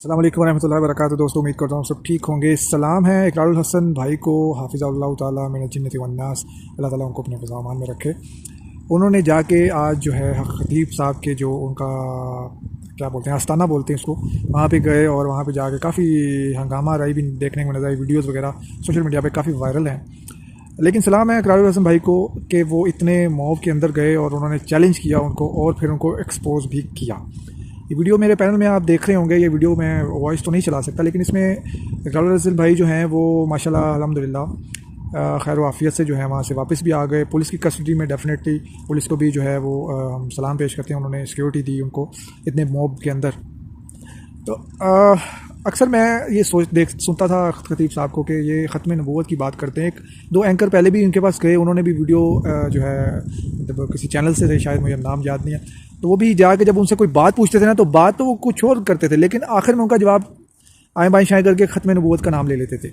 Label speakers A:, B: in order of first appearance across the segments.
A: अस्सलाम वालेकुम रहमतुल्लाहि व बरकातुहू। दोस्तों, उम्मीद करता हूँ सब ठीक होंगे। सलाम है इकरारुल हसन भाई को, हाफिज़हुल्लाह ताला मिनल जिन्नति वन्नास, अल्लाह ताला उनको अपने फ़ज़ा-अमान में रखे। उन्होंने जाके आज जो है खतीब साहब के जो उनका क्या बोलते हैं, आस्ताना बोलते हैं उसको, वहाँ पे गए और वहाँ पे जाके काफ़ी हंगामा रही भी देखने को नजर आई। वीडियोज़ वगैरह सोशल मीडिया पे काफ़ी वायरल हैं। लेकिन सलाम है इकरारुल हसन भाई को कि वो इतने मॉब के अंदर गए और उन्होंने चैलेंज किया उनको और फिर उनको एक्सपोज भी किया। ये वीडियो मेरे पैनल में आप देख रहे होंगे। ये वीडियो मैं वॉइस तो नहीं चला सकता, लेकिन इसमें इकरारुल हसन भाई जो हैं वो माशाल्लाह अल्हम्दुलिल्लाह खैर वाफ़ियत से जो है वहाँ से वापस भी आ गए। पुलिस की कस्टडी में डेफिनेटली पुलिस को भी जो है वो हम सलाम पेश करते हैं। उन्होंने सिक्योरिटी दी उनको इतने मॉब के अंदर। तो अक्सर मैं ये सुनता था खतीब साहब को कि ये ख़त्म नबूवत की बात करते हैं। एक दो एंकर पहले भी इनके पास गए, उन्होंने भी वीडियो जो है मतलब किसी चैनल से थे, शायद मुझे नाम याद नहीं है, तो वो भी जाके जब उनसे कोई बात पूछते थे ना, तो बात तो वो कुछ और करते थे, लेकिन आखिर में उनका जवाब आए बाएँ शाएँ करके ख़त्म नबूवत का नाम ले लेते थे।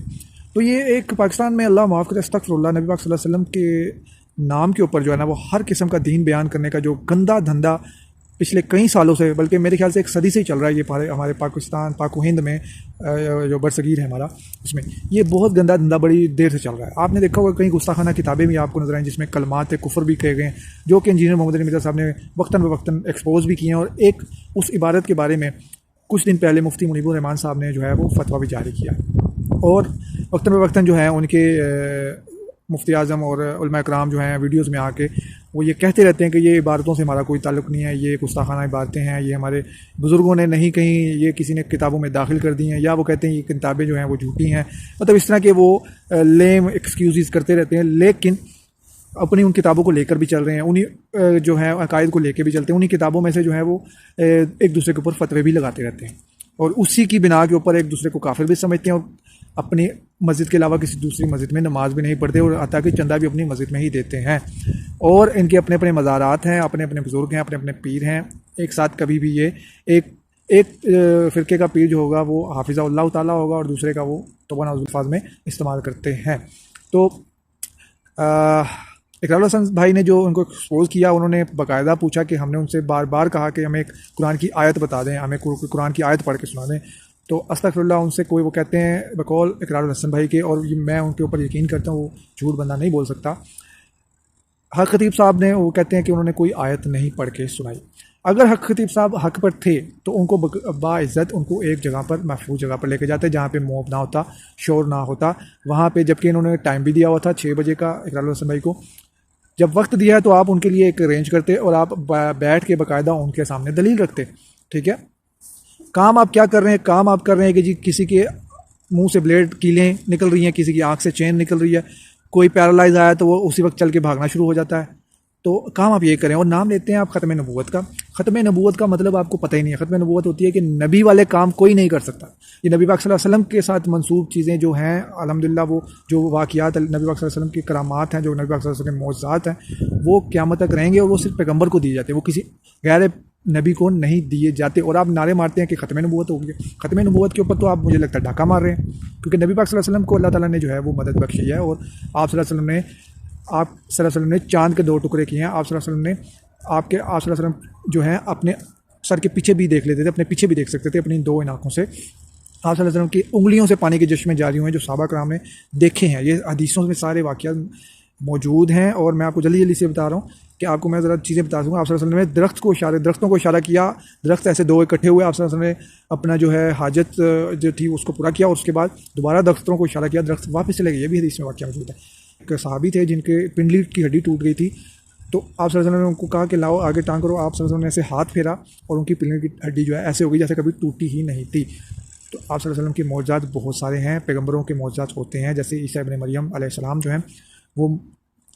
A: तो ये एक पाकिस्तान में अल्लाह माफ़ करे, अस्तगफिरुल्लाह, नबी पाक सल्लल्लाहु अलैहि वसल्लम के नाम के ऊपर जो है ना वो हर किस्म का दीन बयान करने का जो गंदा धंधा पिछले कई सालों से, बल्कि मेरे ख्याल से एक सदी से ही चल रहा है ये हमारे पाकिस्तान पाक हिंद में जो बरसगीर है हमारा, उसमें ये बहुत गंदा धंधा बड़ी देर से चल रहा है। आपने देखा होगा कई गुस्ताखाना किताबें भी आपको नजर आई जिसमें कलमात कुफर भी कहे गए हैं, जो कि इंजीनियर मोहम्मद अली मिर्ज़ा साहब ने वक्तन फ़वक्तन एक्सपोज भी किए हैं। और एक उस इबारत के बारे में कुछ दिन पहले मुफ्ती मुनीबुर रहमान साहब ने जो है वो फतवा भी जारी किया। और वक्तन फ़वक्तन जो है उनके मुफ्ती आज़म और उलमा इकराम जो हैं वीडियोज़ में आके वो ये कहते रहते हैं कि ये इबारतों से हमारा कोई ताल्लुक़ नहीं है, ये गुस्ताखाना इबारतें हैं, ये हमारे बुज़ुर्गों ने नहीं कहीं, ये किसी ने किताबों में दाखिल कर दी हैं, या वो कहते हैं ये किताबें जो हैं वो झूठी हैं। मतलब इस तरह के वो लेम एक्सक्यूज़ करते रहते हैं, लेकिन अपनी उन किताबों को लेकर भी चल रहे हैं, उन्हीं जो है अकायद को लेकर भी चलते हैं। उन्हीं किताबों में से जो है वो एक दूसरे के ऊपर फतवे भी लगाते रहते हैं और उसी की बिना के ऊपर एक दूसरे को काफिर भी समझते हैं और अपनी मस्जिद के अलावा किसी दूसरी मस्जिद में नमाज भी नहीं पढ़ते और अता कि चंदा भी अपनी मस्जिद में ही देते हैं। और इनके अपने अपने मज़ारात हैं, अपने अपने बुज़ुर्ग हैं, अपने अपने पीर हैं। एक साथ कभी भी ये एक एक फ़िरके का पीर जो होगा वो हाफिज़हुल्लाह ताला होगा और दूसरे का वो तौबा अल्फाज में इस्तेमाल करते हैं। तो इकरारुल हसन भाई ने जो उनको एक्सपोज किया, उन्होंने बाकायदा पूछा कि हमने उनसे बार बार कहा कि हमें कुरान की आयत बता दें, हमें कुरान की आयत पढ़ के सुना दें। तो अस्तगफिरुल्लाह उनसे कोई, वो कहते हैं बकौल इकरारुल हसन भाई के, और मैं उनके ऊपर यकीन करता हूँ, वो झूठ बंदा नहीं बोल सकता। हर खतीब साहब ने, वो कहते हैं कि उन्होंने कोई आयत नहीं पढ़ के सुनाई। अगर हक खतीब साहब हक पर थे तो उनको बाइज़्ज़त उनको एक जगह पर, महफूज जगह पर लेके जाते जहाँ पे मॉब ना होता, शोर ना होता वहाँ पे। जबकि इन्होंने टाइम भी दिया हुआ था 6 बजे का इकरारुल हसन भाई को। जब वक्त दिया है तो आप उनके लिए एक अरेंज करते और आप बैठ के बाकायदा उनके सामने दलील रखते। ठीक है, काम आप क्या कर रहे हैं? काम आप कर रहे हैं कि जी किसी के मुंह से ब्लेड कीलें निकल रही हैं, किसी की आंख से चेन निकल रही है, कोई पैरालाइज आया तो वो उसी वक्त चल के भागना शुरू हो जाता है। तो काम आप ये करें और नाम लेते हैं आप ख़त्म नबूवत का। ख़त्म नबूवत का मतलब आपको पता ही नहीं है। ख़त्म नबूवत होती है कि नबी वाले काम कोई नहीं कर सकता। ये नबी पाक सल्लल्लाहु अलैहि वसल्लम के साथ मंसूब चीज़ें जो हैं, अल्हम्दुलिल्लाह वो जो वाक़ियात नबी पाक सल्लल्लाहु अलैहि वसल्लम की करामात हैं, जो नबी पाक सल्लल्लाहु अलैहि वसल्लम के मौज़ज़ात हैं, वो क़यामत तक रहेंगे और वो सिर्फ पैगम्बर को दिए जाते हैं, वो किसी गैर नबी को नहीं दिए जाते। और आप नारे मारते हैं कि ख़त्म नबूवत हो गई। ख़त्म नबूवत के ऊपर तो आप, मुझे लगता है, डाका मार रहे हैं, क्योंकि नबी पाक सल्लल्लाहु अलैहि वसल्लम को अल्लाह ताला ने जो है वो मदद बख्शी है। और आप सल्लल्लाहु अलैहि वसल्लम ने चाँद के 2 टुकड़े किए हैं। आप सल्लल्लाहु अलैहि वसल्लम ने, आप सल्लल्लाहु अलैहि वसल्लम जो है अपने सर के पीछे भी देख लेते थे, अपने पीछे भी देख सकते थे अपनी 2 आँखों से। आप सल्लल्लाहु अलैहि वसल्लम की उंगलियों से पानी के चश्मे जारी हुए हैं, जो सहाबा कराम ने देखे हैं। ये हदीसों में सारे वाक़यात मौजूद हैं और मैं आपको जल्दी जल्दी से बता रहा हूँ कि आपको मैं ज़रा चीज़ें बता दूँगा। आप सल्लल्लाहु अलैहि वसल्लम ने दरख्तों को इशारा किया, दरख्त ऐसे 2 इकट्ठे हुए। आप सल्लल्लाहु अलैहि वसल्लम ने अपना जो है हाजत जो थी उसको पूरा किया और उसके बाद दोबारा दरख्तों को इशारा किया, दरख्त वापस चले गए। ये भी हदीस में वाक़या मौजूद है। एक सहाबी थे जिनके पिंडली की हड्डी टूट गई थी, तो आप सल्लल्लाहु अलैहि वसल्लम ने उनको कहा कि लाओ आगे टांग करो। आप सल्लल्लाहु अलैहि वसल्लम ने ऐसे हाथ फेरा और उनकी पिंडली की हड्डी जो है ऐसे हो गई जैसे कभी टूटी ही नहीं थी। तो आप सल्लल्लाहु अलैहि वसल्लम के मौजज़ात बहुत सारे हैं, पैगम्बरों के मौजज़ात होते हैं। जैसे ईसा इब्न मरियम अलैहिस्सलाम जो हैं वो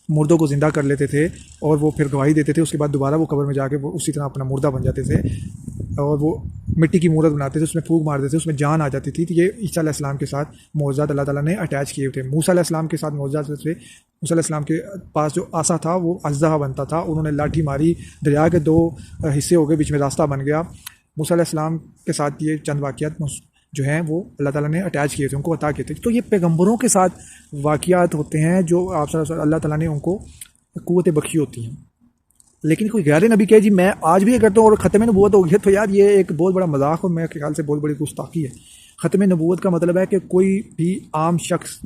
A: मुर्दों को ज़िंदा कर लेते थे और वो फिर गवाही देते थे, उसके बाद दोबारा वो कब्र में जाके वो उसी तरह अपना मुर्दा बन जाते थे और वो मिट्टी की मूरत बनाते थे, उसमें फूंक मारते थे, उसमें जान आ जाती थी। तो ये ईसा अलैहिस्सलाम के साथ मौजज़ात अल्लाह ताला ने अटैच किए थे। मूसा अलैहिस्सलाम के साथ मौजज़ात थे। मूसा अलैहिस्सलाम के पास जो आसा था वो अज़्ज़ा बनता था, उन्होंने लाठी मारी, दरिया के 2 हिस्से हो गए, बीच में रास्ता बन गया। मूसा अलैहिस्सलाम के साथ ये चंद वाक़ियात जो हैं वो अल्लाह ताला ने अटैच किए थे, उनको अता किए थे। तो ये पैगम्बरों के साथ वाक़ियात होते हैं जो आप अल्लाह ताला ने उनको क़ुव्वत बख्शी होती हैं। लेकिन कोई गैर नबी कहे जी मैं आज भी ये करता हूँ और ख़त्म नबूवत हो गया, तो यार ये एक बहुत बड़ा मजाक और मेरे ख्याल से बहुत बड़ी गुस्ताखी है। ख़त्म नबूवत का मतलब है कि कोई भी आम शख्स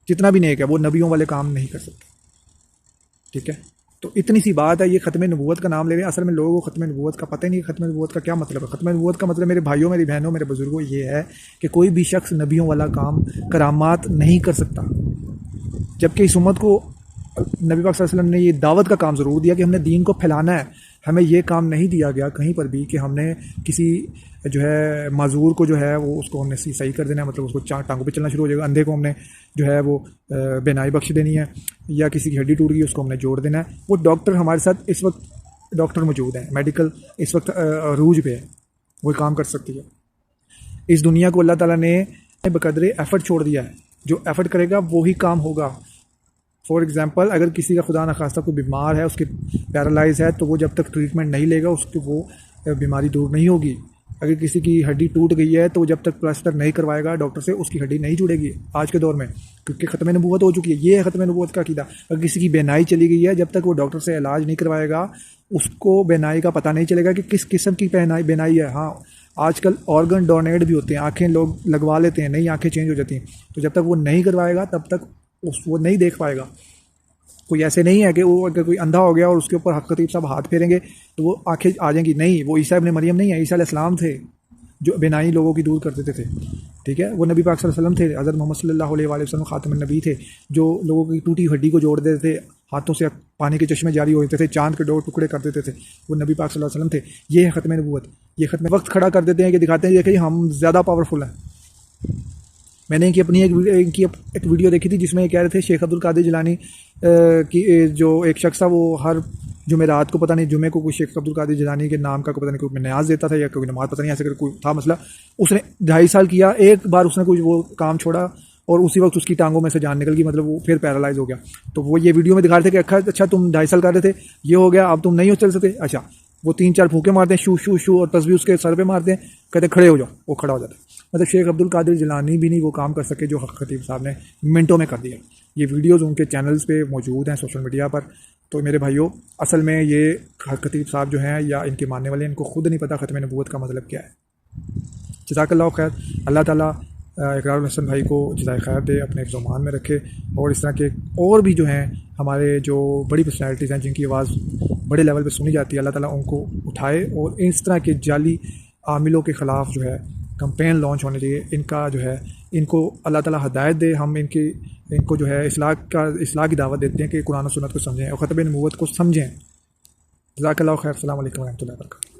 A: जितना भी नेक है वो नबियों वाले काम नहीं कर सकता, ठीक है। तो इतनी सी बात है, ये ख़त्म नबूवत का नाम ले रहे हैं, असल में लोगों को ख़त्म नबूवत का पता ही नहीं। ख़त्म नबूवत का क्या मतलब है? ख़त्म नबूवत का मतलब मेरे भाइयों, मेरी बहनों, मेरे बुजुर्गों, ये है कि कोई भी शख्स नबियों वाला काम करामात नहीं कर सकता। जबकि इस उम्मत को नबी पाक सल्लल्लाहु अलैहि वसल्लम ने ये दावत का काम ज़रूर दिया कि हमने दीन को फैलाना है। हमें ये काम नहीं दिया गया कहीं पर भी कि हमने किसी जो है माजूर को जो है वो उसको हमने सही कर देना है, मतलब उसको टांगों पे चलना शुरू हो जाएगा। अंधे को हमने जो है वो बेनाई बख्श देनी है, या किसी की हड्डी टूट गई उसको हमने जोड़ देना है। वो डॉक्टर हमारे साथ इस वक्त डॉक्टर मौजूद हैं, मेडिकल इस वक्त अरूज पे है, वो काम कर सकती है। इस दुनिया को अल्लाह ताला ने बकदरे एफर्ट छोड़ दिया है, जो एफर्ट करेगा वो ही काम होगा। फॉर एग्ज़ाम्पल, अगर किसी का खुदा न खास्ता कोई बीमार है, उसकी पैरालाइज है, तो वो जब तक ट्रीटमेंट नहीं लेगा उसकी वो बीमारी दूर नहीं होगी। अगर किसी की हड्डी टूट गई है तो जब तक प्लास्टर नहीं करवाएगा डॉक्टर से उसकी हड्डी नहीं जुड़ेगी आज के दौर में, क्योंकि ख़त्म नबूवत हो चुकी है। ये है ख़त्म नबूवत का अकीदा। अगर किसी की बेनाई चली गई है, जब तक वो डॉक्टर से इलाज नहीं करवाएगा उसको बेनाई का पता नहीं चलेगा कि किस किस्म की बेनाई है। हाँ, आजकल ऑर्गन डोनेट भी होते हैं, आँखें लोग लगवा लेते हैं, नई आँखें चेंज हो जाती हैं, तो जब तक वो नहीं करवाएगा तब तक वो नहीं देख पाएगा। कोई ऐसे नहीं है कि वो अगर कोई अंधा हो गया और उसके ऊपर हक खतीब साहब हाथ फेरेंगे तो वो आंखें आ जाएंगी, नहीं। वो ईसा इब्न मरियम नहीं है, ईसा अलैहिस्सलाम थे जो बेनाई लोगों की दूर कर देते थे, ठीक है। वो नबी पाक सल्लल्लाहु अलैहि वसल्लम थे, हज़रत मोहम्मद सल्लल्लाहु अलैहि वसल्लम खातमुन नबी थे, जो लोगों की टूटी हड्डी को जोड़ देते थे, हाथों से पानी के चश्मे जारी हो जाते थे, चांद के 2 टुकड़े कर देते थे, वो नबी पाक सल्लल्लाहु अलैहि वसल्लम थे। ये है ख़त्म नबूवत। ये ख़त्म वक्त खड़ा कर देते हैं कि दिखाते हैं कि हम ज़्यादा पावरफुल हैं। मैंने इनकी अपनी एक वीडियो देखी थी जिसमें ये कह रहे थे शेख अब्दुल कादिर जिलानी की जो एक शख्स था वो हर जुमेरात को, पता नहीं जुमे को, कोई शेख अब्दुल कादिर जिलानी के नाम का पता नहीं कोई न्याज देता था या कोई नमाज, पता नहीं ऐसे कोई था मसला। उसने 2.5 साल किया, एक बार उसने कुछ वो काम छोड़ा और उसी वक्त उसकी टांगों में से जान निकल गई, मतलब वो फिर पैरालाइज हो गया। तो वो ये वीडियो में दिखा रहे थे कि अच्छा तुम 2.5 साल कर रहे थे, ये हो गया, अब तुम नहीं हो चल सकते। अच्छा, वो 3-4 फूके मारते हैं, शू शू शू, और तस्वीर उसके सर पे मारते हैं, कहते खड़े हो जाओ, वो खड़ा हो जाता है। मतलब शेख अब्दुल कादिर जिलानी भी नहीं वो काम कर सके जो खतीब साहब ने मिनटों में कर दिया। ये वीडियोज़ उनके चैनल्स पे मौजूद हैं सोशल मीडिया पर। तो मेरे भाइयों, असल में ये खतीब साहब जो हैं या इनके मानने वाले, इनको खुद नहीं पता ख़त्म नबूवत का मतलब क्या है। जज़ाकल्लाहु खैर। अल्लाह ताला इकरारुल हसन भाई को जज़ाए खैर दे, अपने ज़ुबान में रखे, और इस तरह के और भी जो हैं हमारे जो बड़ी पर्सनैलिटीज़ हैं जिनकी आवाज़ बड़े लेवल पे सुनी जाती है, अल्लाह ताला उनको उठाए और इस तरह के जाली आमिलों के ख़िलाफ़ जो है कैंपेन लॉन्च होने चाहिए। इनका जो है इनको अल्लाह ताला हिदायत दे। हम इनको जो है इस्लाह की दावत देते हैं कि कुरान और सुन्नत को समझें और ख़त्म नबूवत को समझें। जज़ाकल्लाहु खैर। अस्सलामु अलैकुम व रहमतुल्लाहि व बरकातहू।